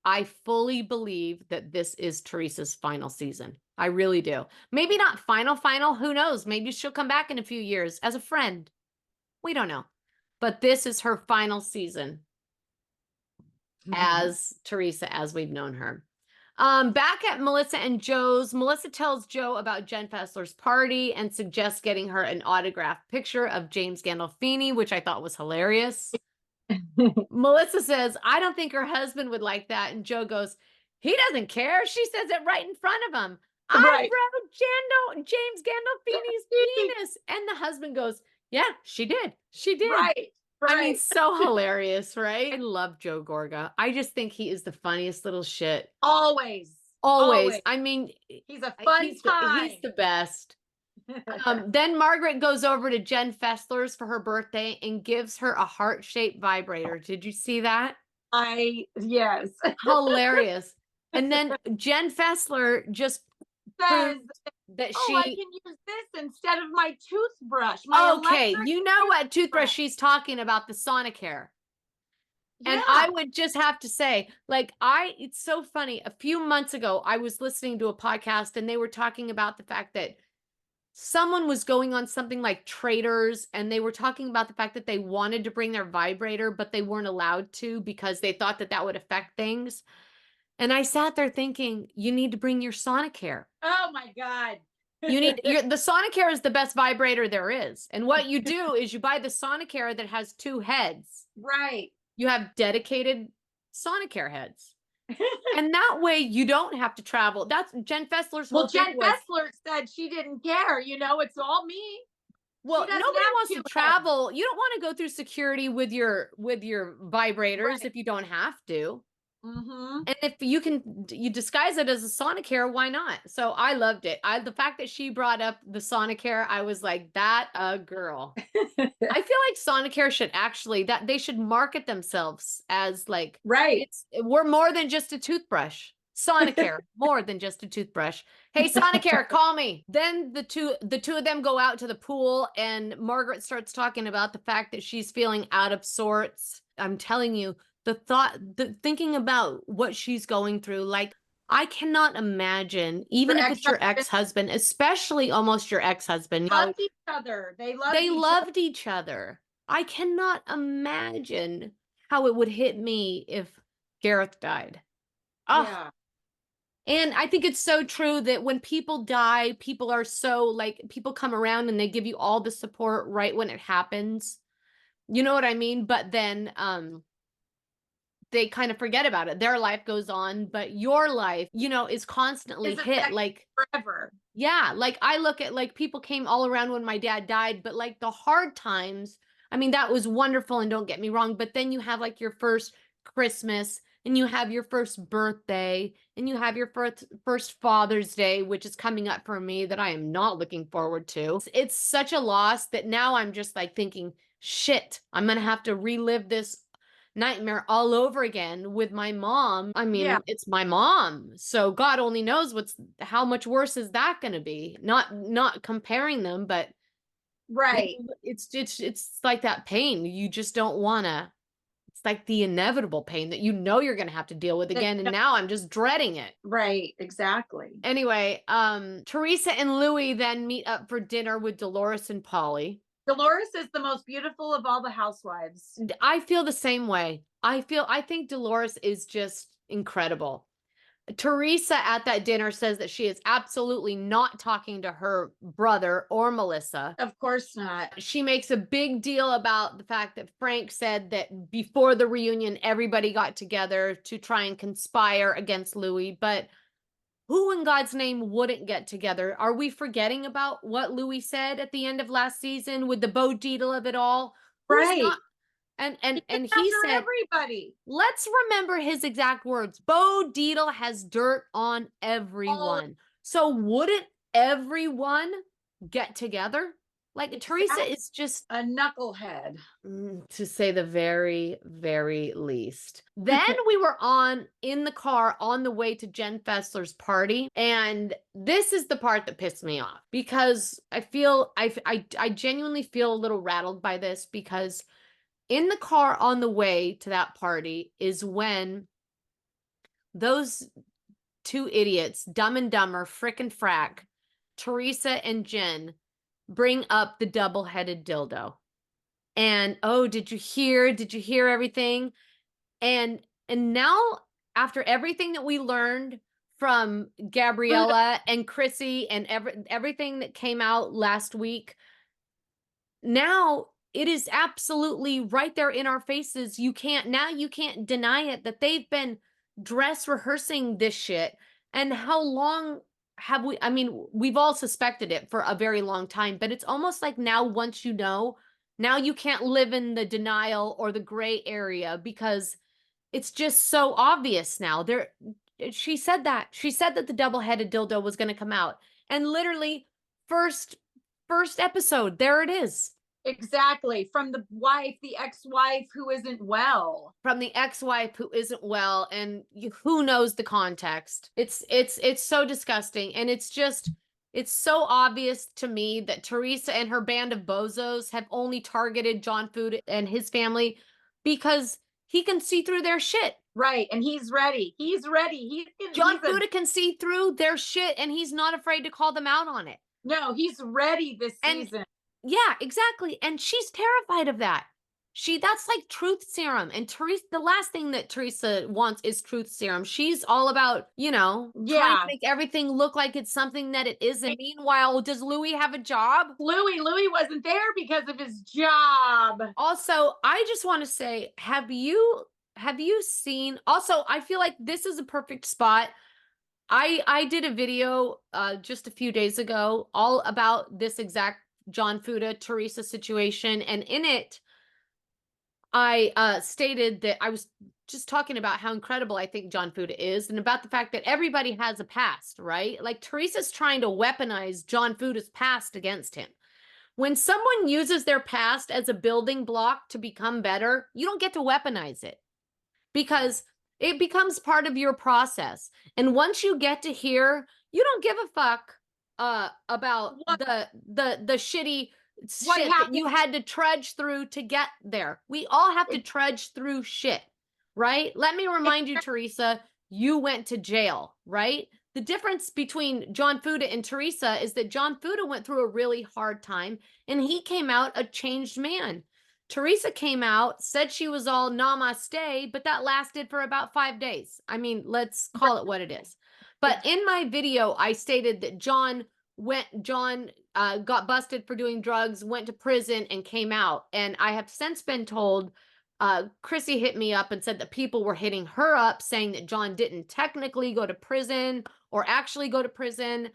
I fully believe that this is Teresa's final season. I really do. Maybe not final. Who knows? Maybe she'll come back in a few years as a friend. We don't know. But this is her final season as Teresa, as we've known her. Back at Melissa and Joe's, Melissa tells Joe about Jen Fessler's party and suggests getting her an autographed picture of James Gandolfini, which I thought was hilarious. Melissa says, I don't think her husband would like that. And Joe goes, he doesn't care. She says it right in front of him. I wrote James Gandolfini's penis. And the husband goes, yeah, she did. She did. Right. I mean, so hilarious, right? I love Joe Gorga. I just think he is the funniest little shit. Always. I mean, he's a fun time. He's the best. Then Margaret goes over to Jen Fessler's for her birthday and gives her a heart-shaped vibrator. Did you see that? Yes. Hilarious. And then Jen Fessler just says that I can use this instead of my toothbrush. Okay, you know what toothbrush she's talking about, the Sonicare. Yeah. And I would just have to say, like, it's so funny. A few months ago, I was listening to a podcast and they were talking about the fact that someone was going on something like Traders, and they were talking about the fact that they wanted to bring their vibrator, but they weren't allowed to because they thought that would affect things. And I sat there thinking, you need to bring your Sonicare. Oh my God. The Sonicare is the best vibrator there is. And what you do is you buy the Sonicare that has two heads. Right. You have dedicated Sonicare heads. And that way you don't have to travel. That's Jen Fessler's whole thing. Jen Fessler said she didn't care. You know, it's all me. Well, nobody wants to travel. You don't want to go through security with your vibrators if you don't have to. Mm-hmm. And if you disguise it as a Sonicare, why not? So I loved it. The fact that she brought up the Sonicare, I was like, that a girl. I feel like Sonicare should that they should market themselves as like, we're more than just a toothbrush. Sonicare, more than just a toothbrush. Hey, Sonicare, call me. Then the two of them go out to the pool and Margaret starts talking about the fact that she's feeling out of sorts. I'm telling you, thinking about what she's going through, like, I cannot imagine, even if it's your ex-husband, especially almost your ex-husband. Loved each other. They loved each other. I cannot imagine how it would hit me if Gareth died. Oh. Yeah. And I think it's so true that when people die, people are so, like, people come around and they give you all the support right when it happens. You know what I mean? But then, they kind of forget about it. Their life goes on, but your life, you know, is constantly hit, like, forever. Yeah. Like, I look at, like, people came all around when my dad died, but like the hard times, I mean, that was wonderful and don't get me wrong, but then you have like your first Christmas and you have your first birthday and you have your first Father's Day, which is coming up for me that I am not looking forward to. It's such a loss that now I'm just like thinking, shit, I'm going to have to relive this nightmare all over again with my mom. I mean, It's my mom. So God only knows how much worse is that going to be? Not comparing them, but it's like that pain. You just don't want to, it's like the inevitable pain that you know you're going to have to deal with again. And now I'm just dreading it. Right, exactly. Anyway, Teresa and Louis then meet up for dinner with Dolores and Polly. Dolores is the most beautiful of all the housewives. I feel the same way. I think Dolores is just incredible. Teresa at that dinner says that she is absolutely not talking to her brother or Melissa. Of course not. She makes a big deal about the fact that Frank said that before the reunion, everybody got together to try and conspire against Louis. But who in God's name wouldn't get together? Are we forgetting about what Louis said at the end of last season with the Bo Dietl of it all? Who's Right. not? And he said, everybody. let's remember his exact words. Bo Dietl has dirt on everyone. So wouldn't everyone get together? Like Teresa is just a knucklehead, to say the very, very least. Then we were in the car on the way to Jen Fessler's party. And this is the part that pissed me off because I genuinely feel a little rattled by this because in the car on the way to that party is when those two idiots, Dumb and Dumber, Frick and Frack, Teresa and Jen, bring up the double-headed dildo. And, oh, did you hear? Did you hear everything? And now, after everything that we learned from Gabriella and Chrissy and everything that came out last week, now it is absolutely right there in our faces. You can't deny it that they've been dress rehearsing this shit. And how long have we, I mean, we've all suspected it for a very long time, but it's almost like now once you know, now you can't live in the denial or the gray area because it's just so obvious now. She said that the double-headed dildo was going to come out. And literally first episode, there it is. Exactly. From the ex-wife who isn't well. From the ex-wife who isn't well, and who knows the context. It's so disgusting, and it's so obvious to me that Teresa and her band of bozos have only targeted John Fuda and his family because he can see through their shit. Right, and he's ready. John Fuda can see through their shit, and he's not afraid to call them out on it. No, he's ready this season. Yeah, exactly. And she's terrified of that. That's like truth serum. And Teresa, the last thing that Teresa wants is truth serum. She's all about, trying to make everything look like it's something that it isn't. Meanwhile, does Louis have a job? Louis wasn't there because of his job. Also, I just want to say, have you seen, also, I feel like this is a perfect spot. I did a video just a few days ago all about this exact John Fuda, Teresa situation. And in it, I stated that I was just talking about how incredible I think John Fuda is and about the fact that everybody has a past, right? Like Teresa's trying to weaponize John Fuda's past against him. When someone uses their past as a building block to become better, you don't get to weaponize it because it becomes part of your process. And once you get to here, you don't give a fuck about the shitty shit that you had to trudge through to get there. We all have to trudge through shit, right? Let me remind you, Teresa, you went to jail, right? The difference between John Fuda and Teresa is that John Fuda went through a really hard time and he came out a changed man. Teresa came out, said she was all namaste, but that lasted for about 5 days. I mean, let's call it what it is. But in my video, I stated that John got busted for doing drugs, went to prison, and came out. And I have since been told, Chrissy hit me up and said that people were hitting her up saying that John didn't technically go to prison or actually go to prison.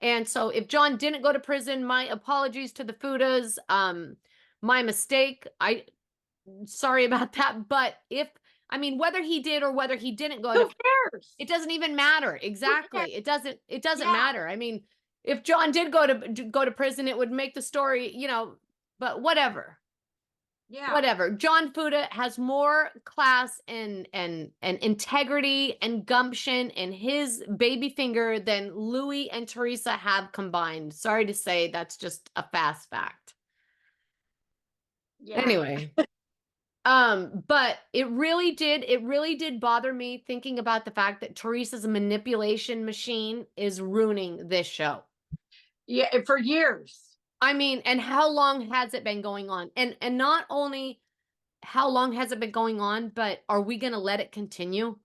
And so if John didn't go to prison, my apologies to the Fudas. My mistake. Sorry about that. But whether he did or whether he didn't go, who cares? It doesn't even matter. Exactly. It doesn't matter. I mean, if John did go to prison, it would make the story, but whatever. Yeah. Whatever. John Fuda has more class and integrity and gumption in his baby finger than Louis and Teresa have combined. Sorry to say, that's just a fast fact. Yeah. Anyway. But it really did bother me thinking about the fact that Teresa's manipulation machine is ruining this show. Yeah, for years. I mean, and how long has it been going on? And not only how long has it been going on, but are we going to let it continue?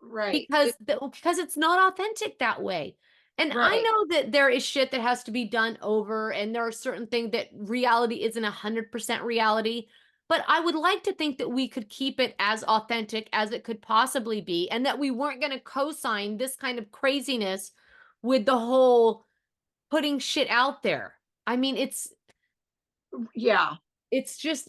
Right. Because it's not authentic that way. And I Right. know that there is shit that has to be done over, and there are certain things that reality isn't 100% reality. But I would like to think that we could keep it as authentic as it could possibly be, and that we weren't going to co-sign this kind of craziness with the whole putting shit out there. I mean, Yeah. it's just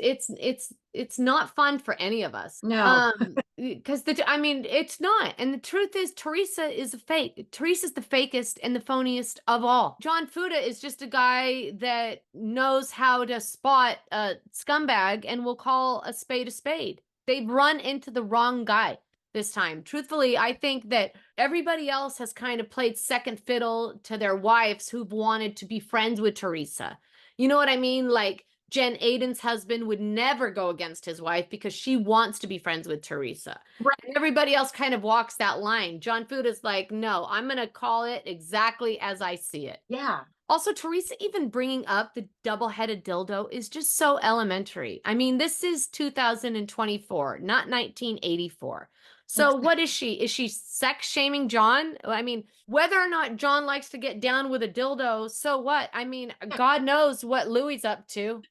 it's not fun for any of us. No. Because I mean, it's not. And the truth is, Teresa is a fake. Teresa's the fakest and the phoniest of all. John Fuda is just a guy that knows how to spot a scumbag and will call a spade a spade. They've run into the wrong guy this time. Truthfully, I think that everybody else has kind of played second fiddle to their wives who've wanted to be friends with Teresa. You know what I mean? Like, Jen Aiden's husband would never go against his wife because she wants to be friends with Teresa. Right. And everybody else kind of walks that line. John Fuda's like, no, I'm going to call it exactly as I see it. Yeah. Also, Teresa even bringing up the double-headed dildo is just so elementary. I mean, this is 2024, not 1984. So what is she? Is she sex shaming John? I mean, whether or not John likes to get down with a dildo, so what? I mean, God knows what Louie's up to.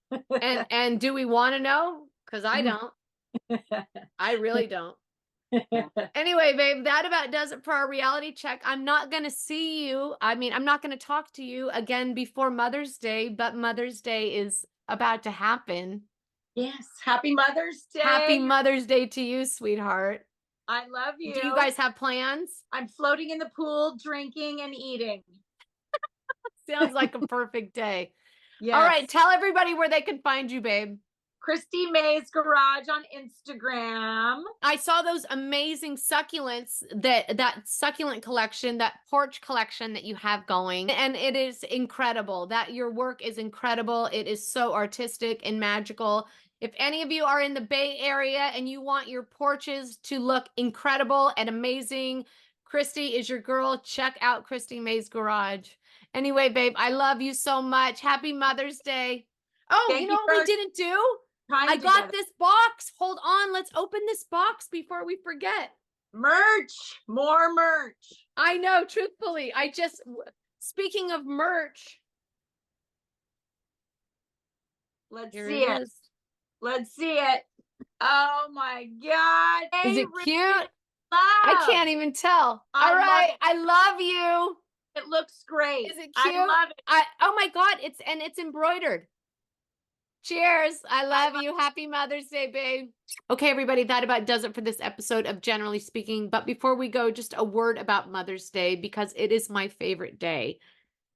And do we want to know? Because I don't. I really don't. Anyway, babe, that about does it for our reality check. I'm not going to see you. I mean, I'm not going to talk to you again before Mother's Day, but Mother's Day is about to happen. Yes. Happy Mother's Day. Happy Mother's Day to you, sweetheart. I love you. Do you guys have plans? I'm floating in the pool, drinking and eating. Sounds like a perfect day. Yes. All right, tell everybody where they can find you, babe. Christie May's Garage on Instagram. I saw those amazing succulents, that succulent collection, that porch collection that you have going, and it is incredible. That your work is incredible. It is so artistic and magical. If any of you are in the Bay Area and you want your porches to look incredible and amazing, Christie is your girl. Check out Christie May's Garage. Anyway, babe, I love you so much. Happy Mother's Day. Oh, Thank you know you what we for didn't do? I got together. this box. Hold on. Let's open this box before we forget. Merch. More merch. I know, truthfully. Speaking of merch. Let's Here see it. is. Let's see it. Oh my God. Is it cute? Love. I can't even tell. All right. I love you. It looks great. Is it cute? I love it. Oh my God. It's embroidered. Cheers. I love you. Happy Mother's Day, babe. Okay, everybody, that about does it for this episode of Generally Speaking. But before we go, just a word about Mother's Day, because it is my favorite day.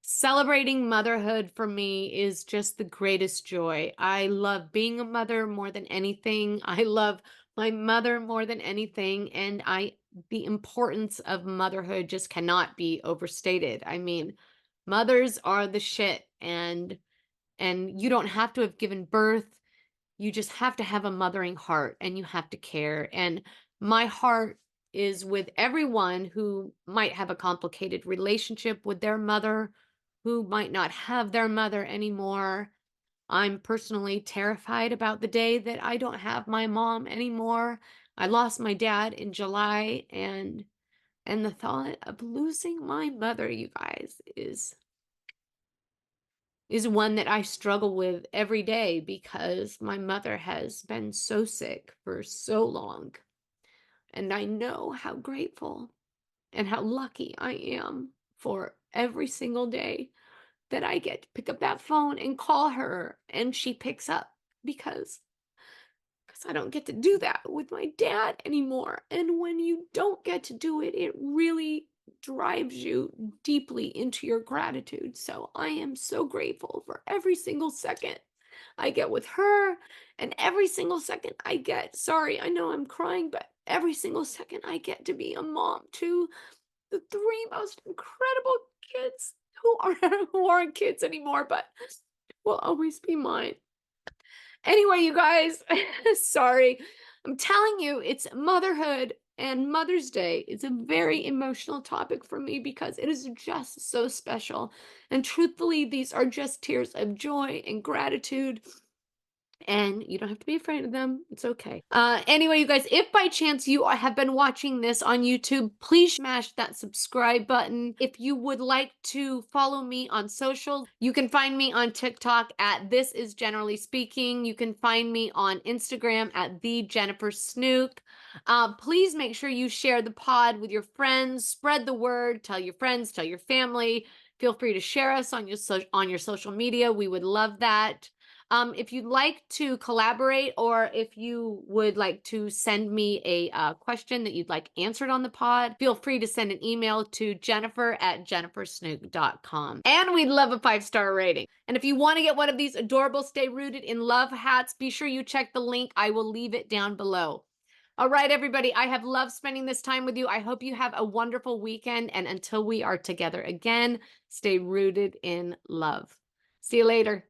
Celebrating motherhood for me is just the greatest joy. I love being a mother more than anything. I love my mother more than anything. And the importance of motherhood just cannot be overstated. I mean, mothers are the shit, and you don't have to have given birth. You just have to have a mothering heart, and you have to care. And my heart is with everyone who might have a complicated relationship with their mother, who might not have their mother anymore. I'm personally terrified about the day that I don't have my mom anymore. I lost my dad in July, and the thought of losing my mother, you guys, is one that I struggle with every day, because my mother has been so sick for so long. And I know how grateful and how lucky I am for every single day that I get to pick up that phone and call her and she picks up, because I don't get to do that with my dad anymore. And when you don't get to do it, it really drives you deeply into your gratitude. So I am so grateful for every single second I get with her, and every single second I get, sorry, I know I'm crying, but every single second I get to be a mom to the three most incredible kids who aren't kids anymore, but will always be mine. Anyway, you guys, sorry. I'm telling you, it's motherhood and Mother's Day. It's a very emotional topic for me because it is just so special. And truthfully, these are just tears of joy and gratitude, and you don't have to be afraid of them. It's okay. Anyway, you guys, if by chance you have been watching this on YouTube, please smash that subscribe button. If you would like to follow me on social, you can find me on TikTok at This Is Generally Speaking. You can find me on Instagram at The Jennifer Snook. Please make sure you share the pod with your friends, spread the word, tell your friends, tell your family. Feel free to share us on your social media. We would love that. If you'd like to collaborate, or if you would like to send me a question that you'd like answered on the pod, feel free to send an email to jennifer@jennifersnook.com. And we'd love a 5-star rating. And if you want to get one of these adorable Stay Rooted in Love hats, be sure you check the link. I will leave it down below. All right, everybody, I have loved spending this time with you. I hope you have a wonderful weekend. And until we are together again, stay rooted in love. See you later.